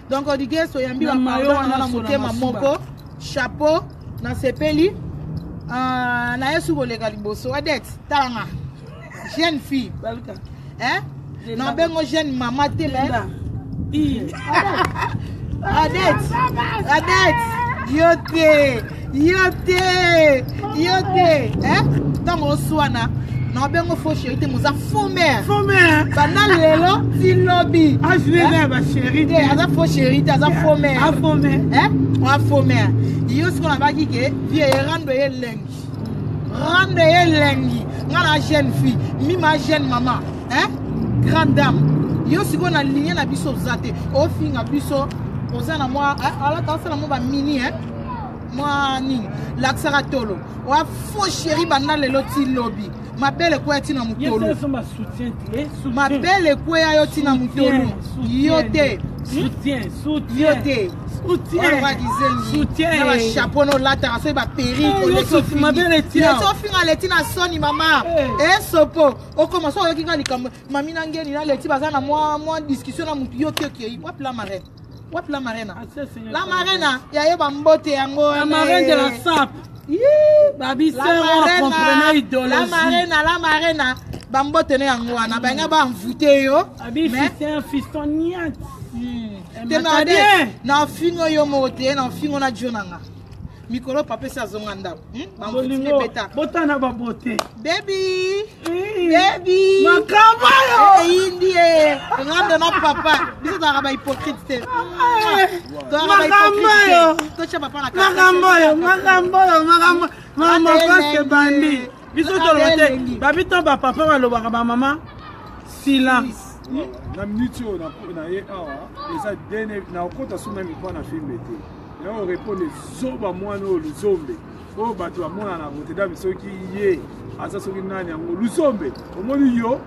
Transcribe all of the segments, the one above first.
Donc on dit que soyambi na motema moko chapeau na sepeli na yesu bolega liboso Odette talanga jeune fille hein non bengo jeune maman te mais Odette yote hein dans mon soana non bengo faux chérie te moza faux mère bana lelo ti lobby je vais ba chérie te aza faux chérie te aza faux mère hein wa faux mère yo ce qu'on a pas dit que vie rando ye lengi ngana jeune fille mi ma jeune maman hein grande dame yo ce qu'on a ligné na biso zate o finga biso ozana moi ala ta sala mo ba mini hein moi ni l'axara tolo wa faux chérie bana lelo ti lobby ma belle quoi tina mutolo ma belle quoi yo tina mutolo yote soutien na chapeau no lata so ba perruque ma belle tina so finga letina soni mama sopo o commence o kinga likambo mami na ngeni na leti bazana moi discussion na mutu yote wap la marraine la marraine ya yeba mbote yango la marraine de la sap babi sœur on comprenait idéologie la marraine bambo tene yango wana banga ba mvute yo abi c'est un fiston niat na fingo yo mote na fingo na jonanga mikolo papa sa zonganda bambo tine beta botana ba bote baby makamba yo indie nganda na papa biso ta ba hypocrite makamba yo mama parce bandi biso to lote babito ba papa ba lobaka ba mama silence na minute na ye awa eza dene na okota suma mikwa na filme te ya o répondre zoba mwana o luzombe o bato ba mwana na bote da bisoki ye asa soki nani yango luzombe omoni yo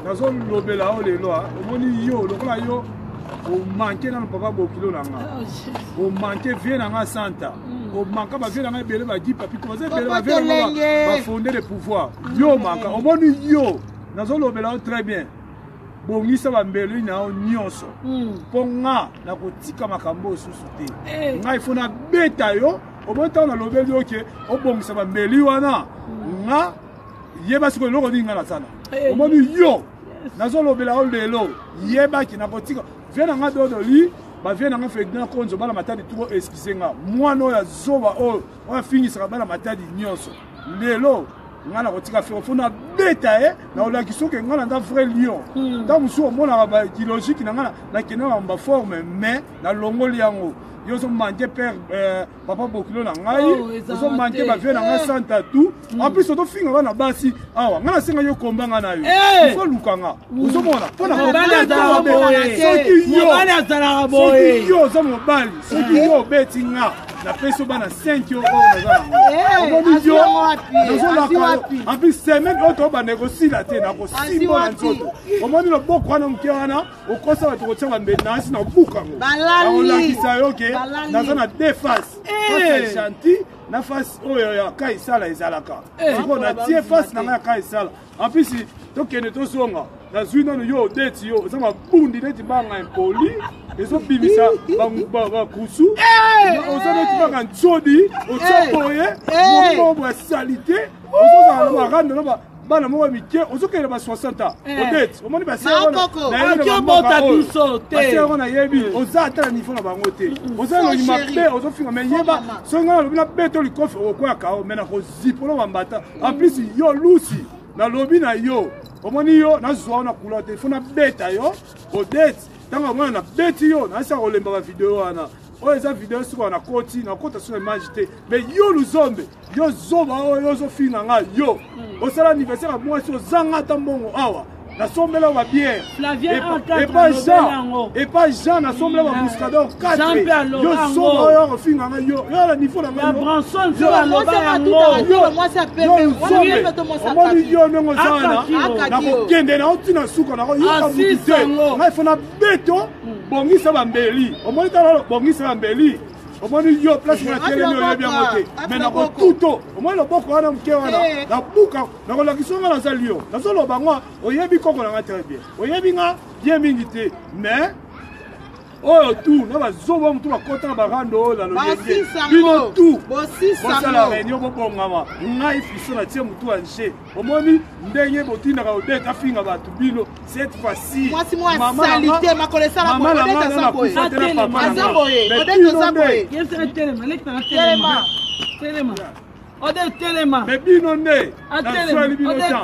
nazo lobela o lelo omoni yo lokola yo o manquer na papa bokilo nanga o manquer vie nanga santa o manquer ba vie nanga bele ba di papi to ba bele ba vie ba fonder le pouvoir yo manquer omoni yo nazo lobela o très bien bongisa bambelo na nyonso ponga na kotika makambo susu te ngai fona beta yo obota na lobeli oke obongisa bambeli wana nga yeba siko loko ninga na sana omoni yo nazo lobela o lelo yeba ki na kotika vena nga dodo li ba vena nga fegna konzo bala matadi tubo excuser nga mwana ya zoba o finisa bala matadi nyonso lelo ngana kotika fona beta na olakisa ke ngana nda vrai lion ta musu omona ba logique na ngana na kena ba forme mais na longoli yango yo so manquer père papa bokilo na ngai so manquer ba vie na nga santa tout en plus to finga bana basi awa ngana senga yo kombanga na yo fo lukanga ozo mona pona mobali azala boye yo zo mobali soki yo beti nga na peso bana 5 euros en plus semaine auto ba négocier la te na ko simo na nzoto omoni lo boko wana mkiana okosa watu kotsanga mbenasi na buka ngo olakisa yo ke na deux faces face chanti na face oyo ya kaisala ezalaka siko na tie face na ya kaisala en plus tokene tosonga na zwina no yo date yo zama bundi neti banga impoli ezo bimisa ba kusu ozana tibanga ntsodi otsoboye mo salité ozo za rando no bana mo mike ozokela ba 60 ans odete omoni ba sero na yo bota tuso te sero na yebi ozata ni fona bango te ozana ni mabe ozofinga me yeba songa lo bina beto likofe okwa ka o mena ko zipolo bambata en plus yo lusi na lobi na yo omoni yo na zwa na kula te fona beta yo odete tanga mwana na beti yo na sa olemba ba video wana o eza video siko na koti na kota sur image te mais yo luzombe yo zoba o yo zo fina nga yo o sala anniversaire a moi so zanga tambongo awa na sombela ba bière et pas Jean na sombela ba muscador 4 yo zoba yo fina nga yo la niveau na nga branson zo la loba yo moi ça peut moi yo no ngozana na ko kende na otina suka na yo ka mutite ngai fona beto bongisa bambeli omoni talo bongisa bambeli omoni yo place na tele yo bien moté mais na ko tuto omoni lo boko wana mke wana na buka na ko la kisonga na salio na solo bango oyebi koko na très bien oyebi nga bien mingi te mais oyo tout na bazoba mutu bakota na barando la lolenge bino tout bosala réunion bobongama ngai fiso na tie mutu anje omoni ndenge botindaka odeta finga bato bino cette fois-ci maman salité ma connaissance la odeta saboye odeta saboye telema Ode telema. Mais bino ne. Ode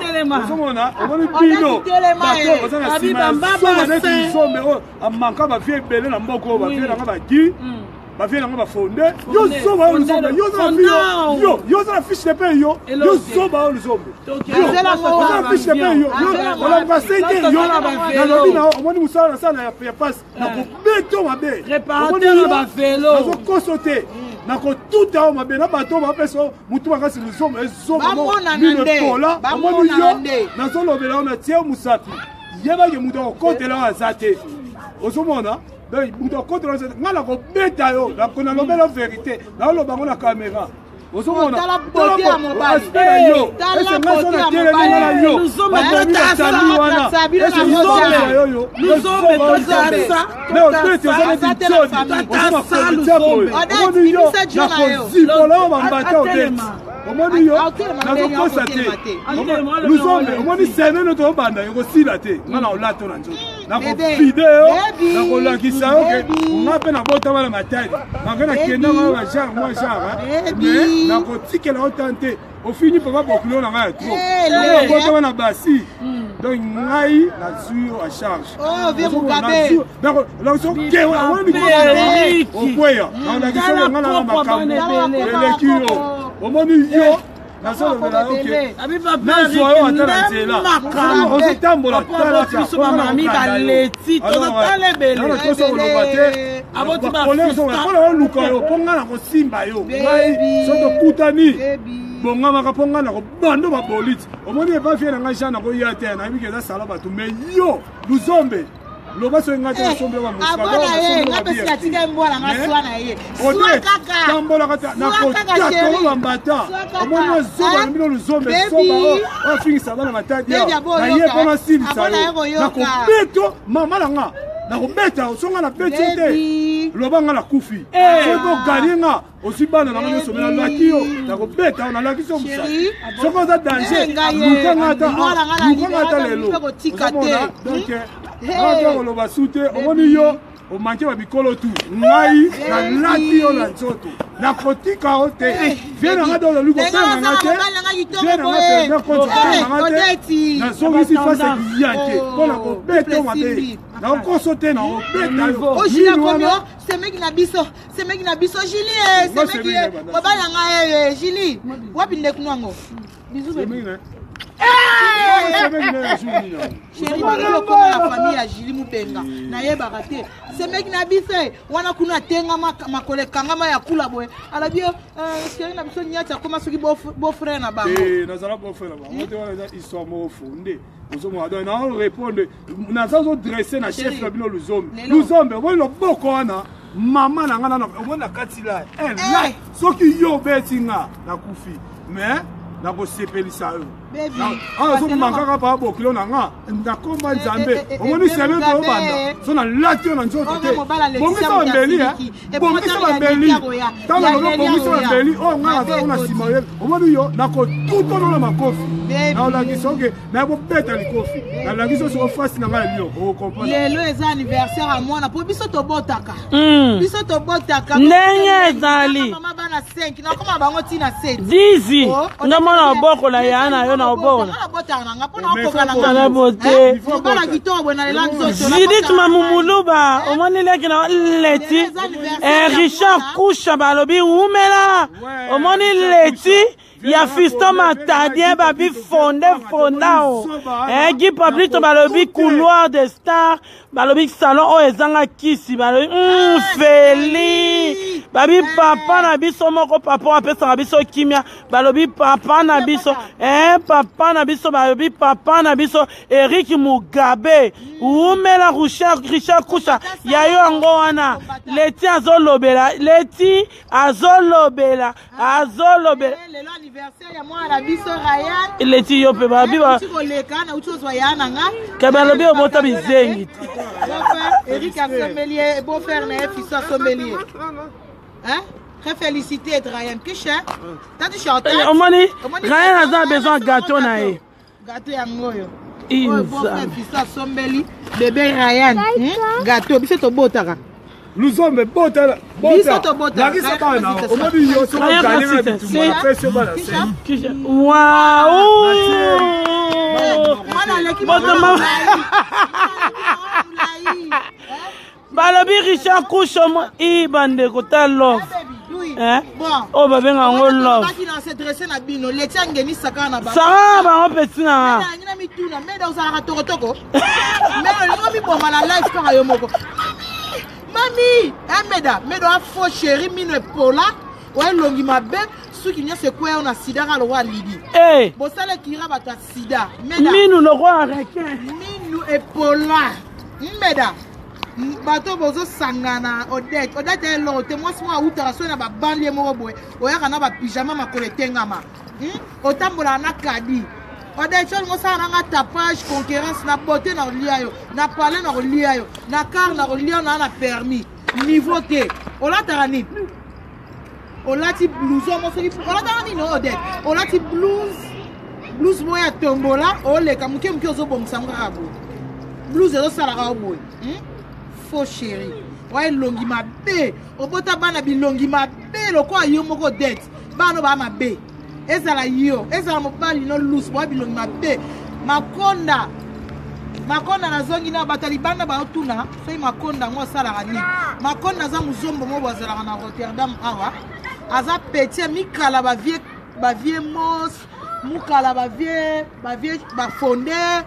telema. Osomona, omoni bino. Bato ozana sima. Soma ne tisombe o amanka ba vie belé na mboko ba vie na ba gi. Ba vie na ba fonde. Yo soba o zombe. Yo za bio. Yo za fiche de paye yo. Yo soba o zombe. Yo za fiche de paye yo. Yo la passer yo na lobi na omoni musala sala ya passe. Na ko beto mabe. Réparateur ba vélo. Na ko kosote. Nako tout a mabe na bato ba peso mutu makasi lusomo ezomo mino tola omoni yo na solo bela na tie musatu yeba ke mutu okotela azate ozomona donc mutu okotela azate ngala ko beta yo na kona lobela vérité na lo bango na caméra ozomona tala beauté ya mobali tala beauté ya mobali nous sommes omoni yo nakokosa te luzombe omoni sene no tobanda yokosila te nga na olato na nzoto nakovideo nakolakisa yo ke nga mpe nabotama na matadi nanga nakendanga bajare mwa jare me nakotikela yo tante ofini papa bokilo na ngai ya tro nabotama na basi donc ngai nazwi yo a charge okweya naolakisa yo nga na makambo eleki yo omoni yo nasolobela yoke nazwa yo ata na nzela ozotambola mpona oluka yo mpo nga na kosimba yo ngai so tokutani bongamaka mpo nga na kobando baboliti omoni ebafie na ngai ja nakoya te nayebiki eza sala bato me yo luzombe loba so ngati asombe wa tambola kata na kota ko mbata omona zoba mbino luzombe soba afingisa bana matadi na ye pona silisa yo na kobeto mama langa na kobeta osonga na beto te loba nga na kufi soko galinga osibana na ngamyo somela lakio na kobeta na lakiso musa soko za danger lukanga ta lelo donc oloba sute omoni yo omanke babikolo tu ngai na lati yo na nzoto nakotika o te vie nanga do loluko penganga te vie nanga penda kotikanga te nazongisi fase yanke mpona kobeta mabe nakokoso te na obeta yo ojila semeki na biso Julie semeki mobala nga Julie wapi ndeku nango bizu chéri bakolo koma na famille ya Julie Mupenga nayebaka te semeki na biso wana kuna atenga makole kangama ya kula boye alabi chéri na biso nyati akoma soki beau-frère na bango nazala beau-frère na bango te wana eza histoire moko fonde ozomona donc na répondre naza ozodresse na chef na bino luzombe omoni loboko wana mama na nga nana omoni na kati la soki yo obeti nga nakufi mais nakosepelisa yo azomangaka pa bokilo na nga nakomba nzambe omoni sebe tobanda so na lati yo na nzoto te bongisa bambeli bongisa bambeli ntango lolo bongisa bambeli oyo nga naza na nsima ye omoni yo nakotutono na makofi naolakisa oke nayebobeta likofi nalakisa oso ofasi na ngai lio okomprendre lelo eza anniversaire ya mwana mpo biso tobotaka ndenge ezali mama bana 5 nakoma bango ntina 7 dizi ngamona obokola ya na yo na obola Judith Mamumuluba omoni leki na leti Richard Kusha balobi umela omoni leti ya Fiston Matadien babi fondao Guy Pablito balobi couloir de star balobi salon o ezanga kisi balobi Feli babi papa na biso moko papa apesa na biso kimia balobi papa na biso papa na biso balobi papa na biso Eric Mugabe umela Richard Kusha yayo yango wana leti azolobela lelo anniversaire ya mwana biso Ryan leti yo pe babi ba koleka na uchozo ya nanga ke balobi obota bizengi Eric Assombelier beau frère na fils Assombelier hein très félicité Ryan Kisha t'as du chanteur omoni Ryan a besoin gâteau na e gâteau ya ngoyo Inza fils Assombeli bébé Ryan gâteau biso to botaka Luzombe bota biso to bota la kisa bana omoni yo so gagner na bitu na pression bana waouh balobi Richard Kusho i bande kota love oh babenga ngo love saka bango peti na mami meda a faux chéri mino epola ouais longi mabe soki nya se kwa na sida ka lo wa lidi bosale kira bata sida minu lo kwa requin minu epola meda bato bozo sangana odete lo te moi moi utara so na ba banlie moko boy oya kana ba pyjama makole tengama otambola na kadi odete mo sa na tapage concurrence na beauté na liayo na parler na liayo na car na liayo na permis niveau T olatara ni olati blouson mo so olatara ni no odete olati blues moya tombola oleka muke ozo bomsanga rabo blues ezo sala ka boy faux chéri ouais longi mabe obota bana bilongi mabe lokwa yo moko date bano ba mabe ezala mobali no loose boy bilongi mabe makonda na zongi na batali bana ba otuna so makonda ngo sala rani makonda za muzombo mo bazala na Rotterdam awa aza petit mikala ba vie mos mukala ba vie ba fondé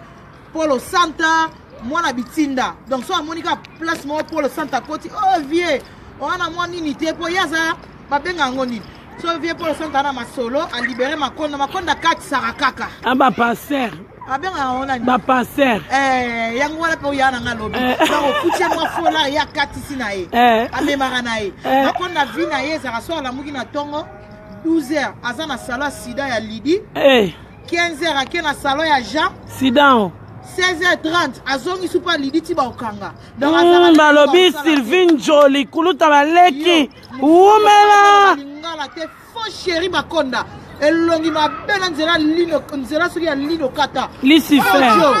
Polo Santa mwana bitinda donc so amonika place mo Polo Santa koti oh vie ona mwana nini te po yaza babenga ngoni so vie Polo Santa na masolo a libérer makonda kati sarakaka aba passer abenga ona ba passer yango wala po yana ngalobi donc kuche mo fola ya kati sina amemaka na makonda vina za so la muki na tongo 12h azana sala sida ya Lidi 15h akena salon ya Jean Sidan 16h30 azongi supa Lidi tiba okanga balobi Sylvine Jolie kuluta baleki umela ngala te faux chéri makonda elongi mabena nzela soki ya lino kata lisifer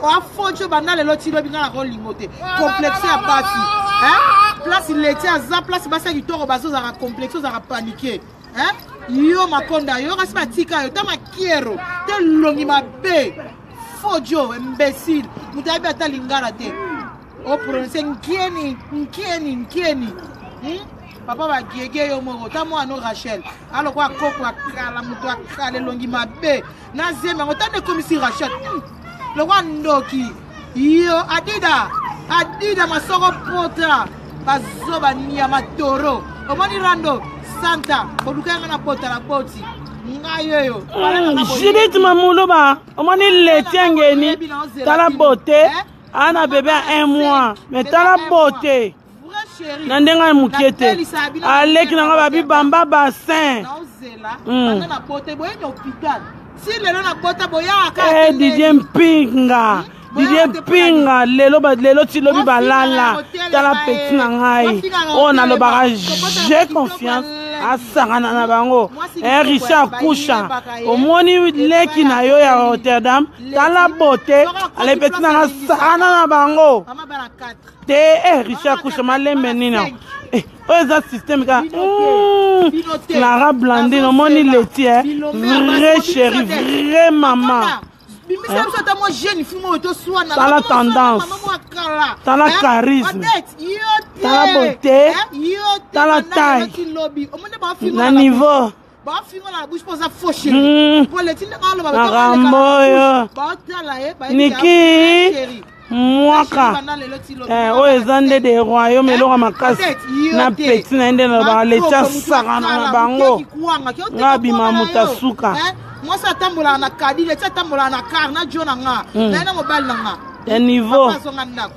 wa foncho banda lelo tilo bingala ko lingote complexe ya basi place leti aza place basa kitoko bazo za complexe za paniquer yo makonda yo kasi batika yo ta makiero te longi mabe fojo imbécile mutabi ata lingala te o prononcer nkieni papa ba giege yo moko ta mwana Rachel alo kwa koko akala mutu akale longi mabe na zema ngotane komisi Rachel lo kwa ndoki yo adida masoko pota bazoba nia matoro omoni rando Santa kodukanga na pota la poti ngayo Judith Mamuloba omoni letiangeni tala beauté ana bébé à 1 mois mais tala beauté nandenga mukete aleki nanga babi bamba bassin na beauté boye na hôpital si lelo na bota boya ka Didier Mpinga lelo tilobi balala tala petit na ngai o na lobaka j'ai confiance asangana na bango Richard Kusha omoni leki na yo ya Rotterdam tala beauté ale petit na nga sagana na bango te Richard Kusha malembe nina oza système ka Clara Blandine omoni leti vrai chéri vrai maman dans la tendance, dans la charisme, dans la beauté, dans la taille, dans le niveau. Niki mwaka oyo eza nde de royaume eloko makasi na peti na ye nde nalobaka leti asakana na bango nga bima moto asuka mwasi atambolaka na kadi leti atambolaka na kar na jo na nga naye na mobali na nga ya niveau azonga ndako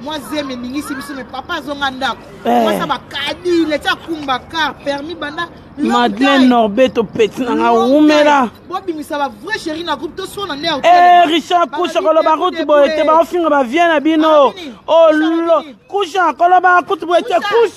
mwa zeme ningisi biso me papa azonga ndako mwasa bakadi leti akumba kar permis banda Madeleine Norbert opeti nanga umela bobimisa ba vrai chéri na groupe tosona nde Richard kusha koloba kuti boye te baofinga bavie na bino olo kusha koloba kuti boye te kusha